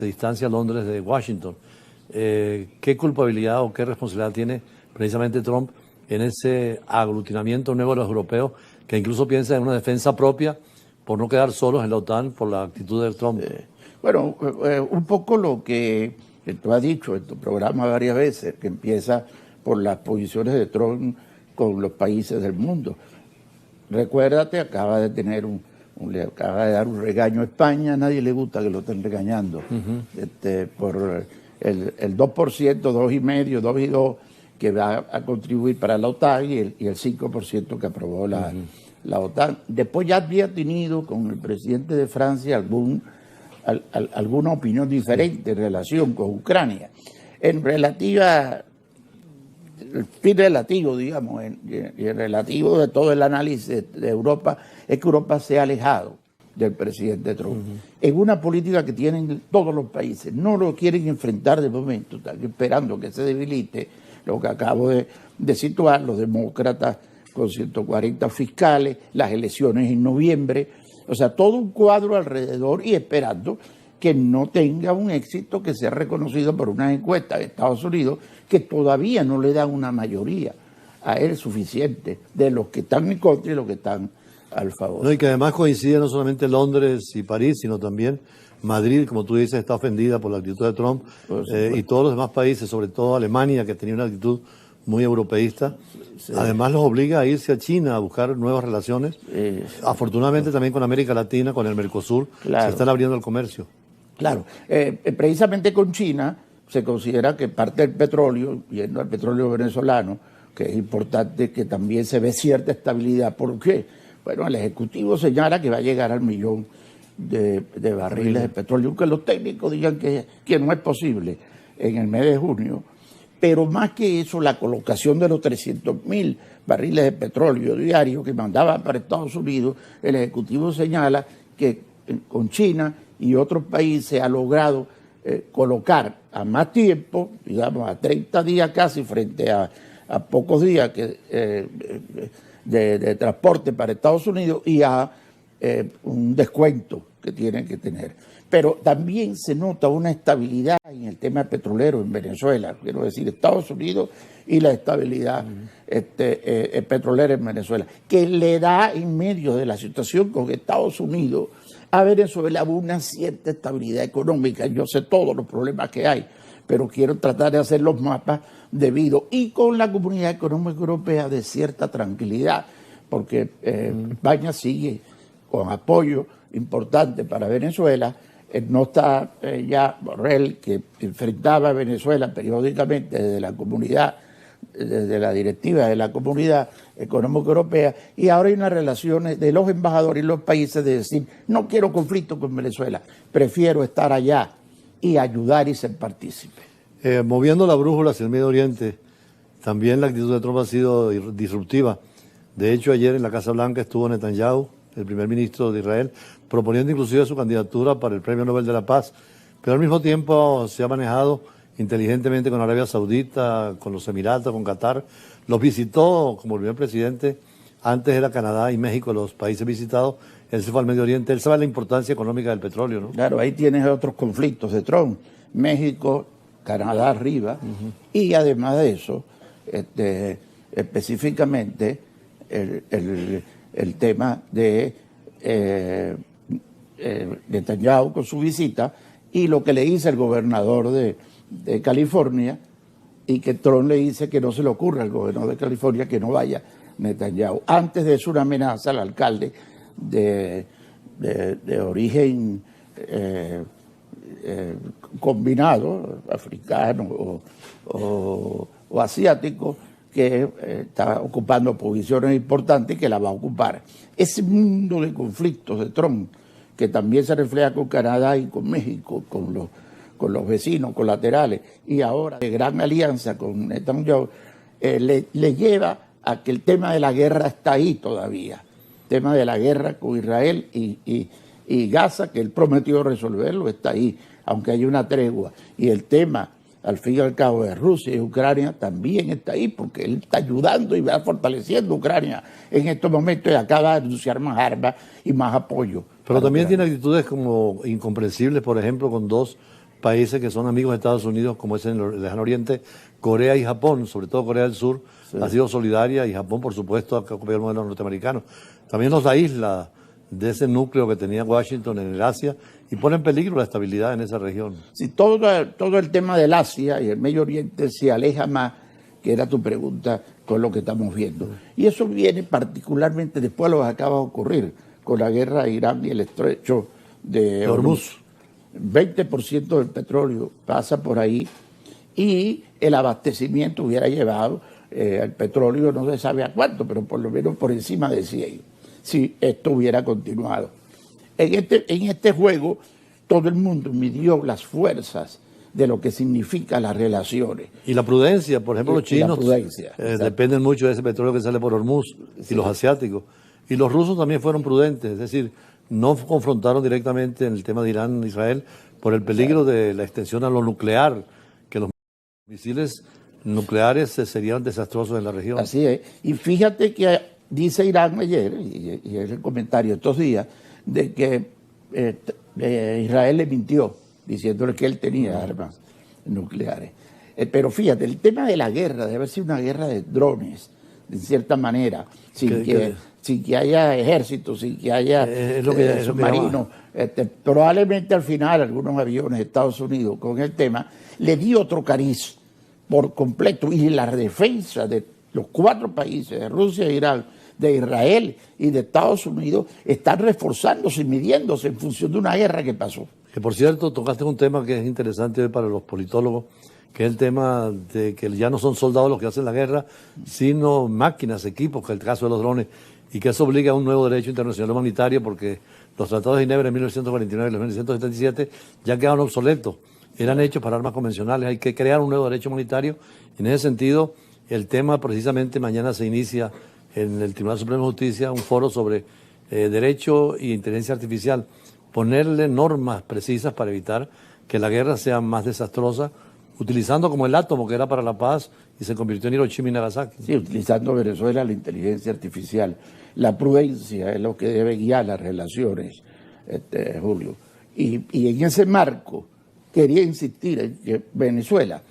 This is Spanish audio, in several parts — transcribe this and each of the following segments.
de distancia Londres de Washington. ¿Qué culpabilidad o qué responsabilidad tiene precisamente Trump en ese aglutinamiento nuevo de los europeos que incluso piensa en una defensa propia por no quedar solos en la OTAN por la actitud de Trump? Bueno, un poco lo que tú has dicho en tu programa varias veces, que empieza por las posiciones de Trump con los países del mundo. Recuérdate, acaba de tener le acaba de dar un regaño a España, a nadie le gusta que lo estén regañando, por el 2%, 2,5%, 2,2% que va a contribuir para la OTAN y el 5% que aprobó la OTAN. Después ya había tenido con el presidente de Francia alguna opinión diferente en relación con Ucrania. En relativa, el fin relativo, digamos, y el relativo de todo el análisis de Europa, es que Europa se ha alejado del presidente Trump. En una política que tienen todos los países, no lo quieren enfrentar de momento, están esperando que se debilite, lo que acabo de situar, los demócratas con 140 fiscales, las elecciones en noviembre, o sea, todo un cuadro alrededor y esperando que no tenga un éxito que sea reconocido por una encuesta de Estados Unidos que todavía no le da una mayoría a él suficiente de los que están en contra y los que están al favor. No, y que además coincide no solamente Londres y París, sino también Madrid, como tú dices, está ofendida por la actitud de Trump, y todos los demás países, sobre todo Alemania, que tenía una actitud muy europeísta. Sí. Además los obliga a irse a China a buscar nuevas relaciones. Afortunadamente también con América Latina, con el Mercosur, se están abriendo el comercio. Claro, precisamente con China se considera que parte del petróleo, yendo al petróleo venezolano, que es importante que también se ve cierta estabilidad. ¿Por qué? Bueno, el Ejecutivo señala que va a llegar al 1.000.000 de barriles de petróleo, aunque los técnicos digan que no es posible en el mes de junio. Pero más que eso, la colocación de los 300.000 barriles de petróleo diarios que mandaban para Estados Unidos, el Ejecutivo señala que con China y otros países ha logrado colocar a más tiempo, digamos a 30 días casi, frente a pocos días de transporte para Estados Unidos y a un descuento que tienen que tener. Pero también se nota una estabilidad en el tema petrolero en Venezuela, quiero decir, Estados Unidos y la estabilidad petrolera en Venezuela, que le da en medio de la situación con Estados Unidos a Venezuela una cierta estabilidad económica. Yo sé todos los problemas que hay, pero quiero tratar de hacer los mapas debidos, y con la Comunidad Económica Europea de cierta tranquilidad, porque España sigue con apoyo importante para Venezuela. No está ya Borrell, que enfrentaba a Venezuela periódicamente desde la comunidad, desde la directiva de la Comunidad Económica Europea, y ahora hay unas relaciones de los embajadores y los países de decir, no quiero conflicto con Venezuela, prefiero estar allá y ayudar y ser partícipe. Moviendo la brújula hacia el Medio Oriente, también la actitud de Trump ha sido disruptiva. De hecho, ayer en la Casa Blanca estuvo Netanyahu, el primer ministro de Israel, proponiendo inclusive su candidatura para el Premio Nobel de la Paz, pero al mismo tiempo se ha manejado inteligentemente con Arabia Saudita, con los Emiratos, con Qatar. Los visitó como primer presidente, antes era Canadá y México los países visitados, él se fue al Medio Oriente. Él sabe la importancia económica del petróleo, ¿no? Claro, ahí tienes otros conflictos de Trump, México, Canadá arriba, y además de eso, específicamente el tema de Netanyahu con su visita y lo que le dice el gobernador de California, y que Trump le dice que no se le ocurra al gobernador de California que no vaya Netanyahu. Antes de eso, una amenaza al alcalde de origen combinado, africano o asiático, que está ocupando posiciones importantes y que la va a ocupar. Ese mundo de conflictos de Trump, que también se refleja con Canadá y con México, con los vecinos colaterales, y ahora de gran alianza con Netanyahu, le lleva a que el tema de la guerra está ahí todavía. El tema de la guerra con Israel y Gaza, que él prometió resolverlo, está ahí, aunque hay una tregua. Y el tema, al fin y al cabo, de Rusia y Ucrania también está ahí, porque él está ayudando y va fortaleciendo Ucrania en estos momentos y acaba de anunciar más armas y más apoyo. Pero también tiene actitudes como incomprensibles, por ejemplo, con dos países que son amigos de Estados Unidos, como es en el Lejano Oriente, Corea y Japón, sobre todo Corea del Sur, ha sido solidaria, y Japón, por supuesto, ha copiado el modelo norteamericano. También nos aísla de ese núcleo que tenía Washington en el Asia y pone en peligro la estabilidad en esa región. Sí, todo el tema del Asia y el Medio Oriente se aleja más, que era tu pregunta, con lo que estamos viendo. Y eso viene particularmente después de lo que acaba de ocurrir con la guerra de Irán y el estrecho de Hormuz. 20% del petróleo pasa por ahí y el abastecimiento hubiera llevado el petróleo, no se sabe a cuánto, pero por lo menos por encima de 100, si esto hubiera continuado. En este juego todo el mundo midió las fuerzas de lo que significan las relaciones. Y la prudencia, por ejemplo, los chinos dependen mucho de ese petróleo que sale por Hormuz, y los asiáticos. Y los rusos también fueron prudentes, es decir, no confrontaron directamente en el tema de Irán e Israel por el peligro de la extensión a lo nuclear, que los misiles nucleares serían desastrosos en la región. Así es. Y fíjate que dice Irán ayer, y es el comentario estos días, de que Israel le mintió, diciéndole que él tenía armas nucleares. Pero fíjate, el tema de la guerra debe haber sido una guerra de drones, de cierta manera, sin que haya ejército, sin que haya submarinos. Probablemente al final algunos aviones de Estados Unidos con el tema le dio otro cariz por completo, y la defensa de los 4 países, de Rusia, Irán, de Israel y de Estados Unidos, están reforzándose y midiéndose en función de una guerra que pasó. Que por cierto, tocaste un tema que es interesante para los politólogos, que es el tema de que ya no son soldados los que hacen la guerra, sino máquinas, equipos, que es el caso de los drones, y que eso obliga a un nuevo derecho internacional humanitario, porque los tratados de Ginebra de 1949 y los de 1977 ya quedaron obsoletos, eran hechos para armas convencionales, hay que crear un nuevo derecho humanitario. En ese sentido, el tema precisamente mañana se inicia en el Tribunal Supremo de Justicia un foro sobre derecho e inteligencia artificial, ponerle normas precisas para evitar que la guerra sea más desastrosa, utilizando como el átomo que era para la paz y se convirtió en Hiroshima y Nagasaki. Sí, utilizando Venezuela la inteligencia artificial. La prudencia es lo que debe guiar las relaciones, Julio. Y en ese marco quería insistir en que Venezuela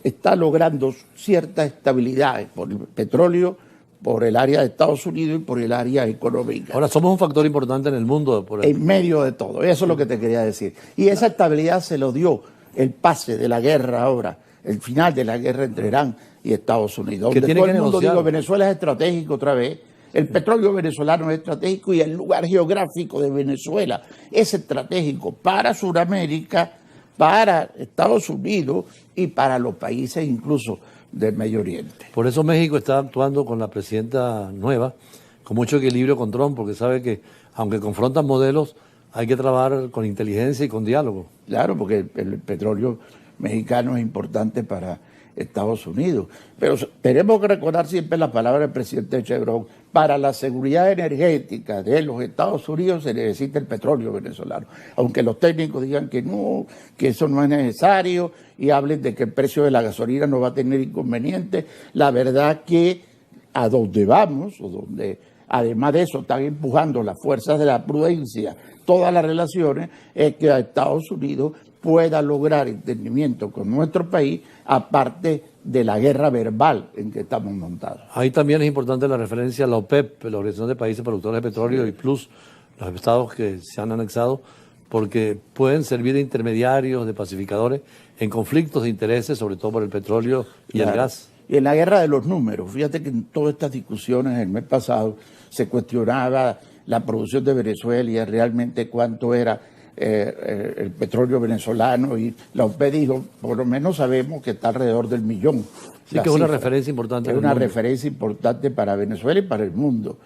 está logrando cierta estabilidad por el petróleo, por el área de Estados Unidos y por el área económica. Ahora, somos un factor importante en el mundo. En medio de todo, eso es lo que te quería decir. Y esa estabilidad se lo dio el pase de la guerra ahora, el final de la guerra entre Irán y Estados Unidos. Donde todo el mundo dijo, Venezuela es estratégico otra vez, el petróleo venezolano es estratégico y el lugar geográfico de Venezuela es estratégico para Sudamérica, para Estados Unidos y para los países incluso del Medio Oriente. Por eso México está actuando con la presidenta nueva, con mucho equilibrio con Trump, porque sabe que aunque confrontan modelos, hay que trabajar con inteligencia y con diálogo. Claro, porque el petróleo mexicano es importante para Estados Unidos. Pero tenemos que recordar siempre la palabra del presidente Chevron. Para la seguridad energética de los Estados Unidos se necesita el petróleo venezolano. Aunque los técnicos digan que no, que eso no es necesario y hablen de que el precio de la gasolina no va a tener inconveniente, la verdad que a donde vamos, o donde además de eso están empujando las fuerzas de la prudencia, todas las relaciones, es que a Estados Unidos pueda lograr entendimiento con nuestro país, aparte de la guerra verbal en que estamos montados. Ahí también es importante la referencia a la OPEP, la Organización de Países Productores de Petróleo, y plus los estados que se han anexado, porque pueden servir de intermediarios, de pacificadores en conflictos de intereses, sobre todo por el petróleo y el gas. Y en la guerra de los números, fíjate que en todas estas discusiones el mes pasado se cuestionaba la producción de Venezuela y realmente cuánto era el petróleo venezolano, y la OPEP dijo, por lo menos sabemos que está alrededor del 1.000.000. Sí, que es una referencia importante. Es una referencia importante para Venezuela y para el mundo.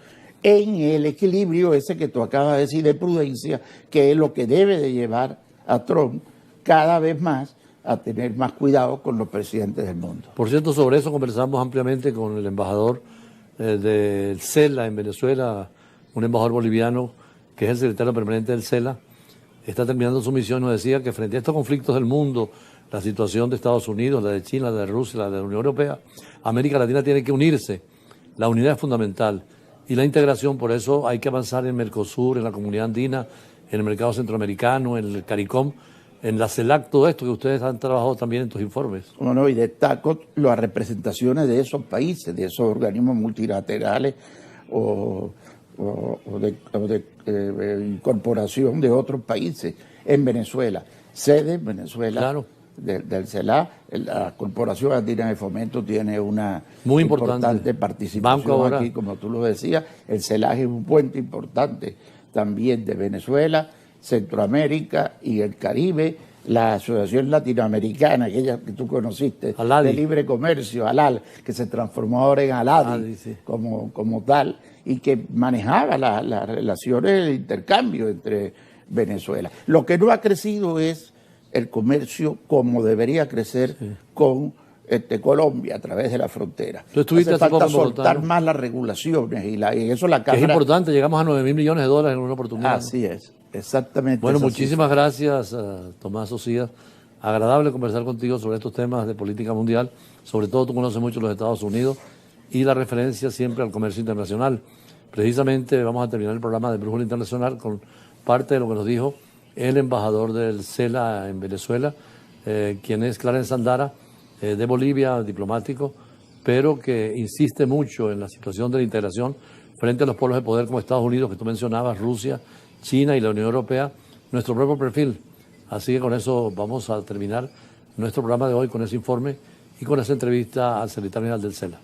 En el equilibrio ese que tú acabas de decir de prudencia, que es lo que debe de llevar a Trump cada vez más a tener más cuidado con los presidentes del mundo. Por cierto, sobre eso conversamos ampliamente con el embajador del CELA en Venezuela, un embajador boliviano que es el secretario permanente del CELA. Está terminando su misión, nos decía que frente a estos conflictos del mundo, la situación de Estados Unidos, la de China, la de Rusia, la de la Unión Europea, América Latina tiene que unirse. La unidad es fundamental y la integración, por eso hay que avanzar en Mercosur, en la Comunidad Andina, en el mercado centroamericano, en el CARICOM, en la CELAC, todo esto que ustedes han trabajado también en tus informes. Como no, y destaco las representaciones de esos países, de esos organismos multilaterales o de incorporación de otros países en Venezuela. Sede en Venezuela, claro, del CELAC. La Corporación Andina de Fomento tiene una muy importante participación aquí, como tú lo decías. El CELAC es un puente importante también de Venezuela, Centroamérica y el Caribe. La Asociación Latinoamericana, aquella que tú conociste, ALADI, de libre comercio, ALAL, que se transformó ahora en ALADI, sí, como tal, y que manejaba las relaciones de intercambio entre Venezuela. Lo que no ha crecido es el comercio como debería crecer, sí, con Colombia a través de la frontera. Hace falta soltar más las regulaciones y eso la Cámara... Es importante, llegamos a $9.000 millones en una oportunidad. Así es, exactamente. Bueno, muchísimas gracias, Tomás Socias. Agradable conversar contigo sobre estos temas de política mundial. Sobre todo tú conoces mucho los Estados Unidos y la referencia siempre al comercio internacional. Precisamente vamos a terminar el programa de Brújula Internacional con parte de lo que nos dijo el embajador del CELA en Venezuela, quien es Clarence Andara, de Bolivia, diplomático, pero que insiste mucho en la situación de la integración frente a los polos de poder como Estados Unidos, que tú mencionabas, Rusia, China y la Unión Europea, nuestro propio perfil. Así que con eso vamos a terminar nuestro programa de hoy, con ese informe y con esa entrevista al secretario general del CELA.